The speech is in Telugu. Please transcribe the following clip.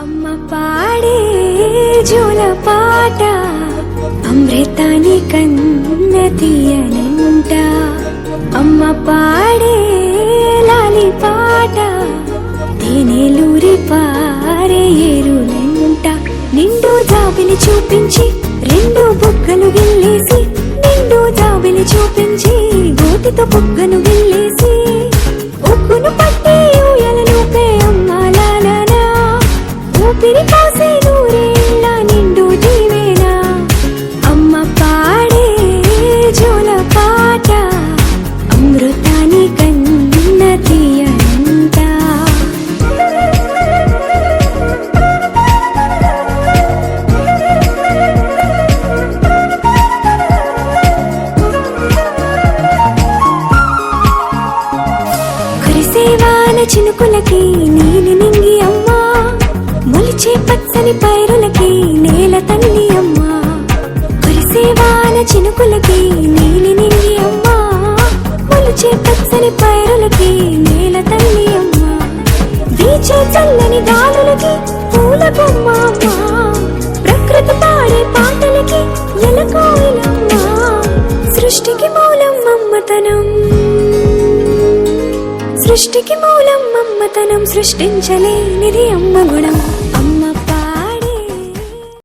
అమ్మ పాడే జోల పాట అమృతాని కన్న తీయనంట. అమ్మ పాడే లాలి పాట తేనెలూరి పారే ఏరులంట. నిండు జాబిలి చూపించి రెండు బుగ్గలు గిల్లేసి, నిండు జాబిలి చూపించి గోటితో బుగ్గను గిల్లేసి, ఉక్కును పట్టి ఊయలను పే అమ్మాలాలనా, ఊపిరి కాసే నూరేళ్ళ నిండు దీవేనా. అమ్మ పాడే జోల పాట అమృతాని కన్న తీయనంట. కురిసేవాన చినుకులకి నీలి నింగి అమ్మా, మొలిచే పచ్చని పైరులకి నేల తల్లి అమ్మా. కురిసేవాన చినుకులకి నీలి నింగి అమ్మా, మొలిచే పచ్చని పైరులకి నేల తల్లి అమ్మా. వీచే చల్లని గాలులకి పూల బొమ్మ అమ్మా, ప్రకృతి పాడే పాటలకి ఎలకోయిలమ్మా. సృష్టికి మూలం మమ్మతనం, సృష్టికి మూలం మమ్మతనం, సృష్టించలేనిది అమ్మ గుణం.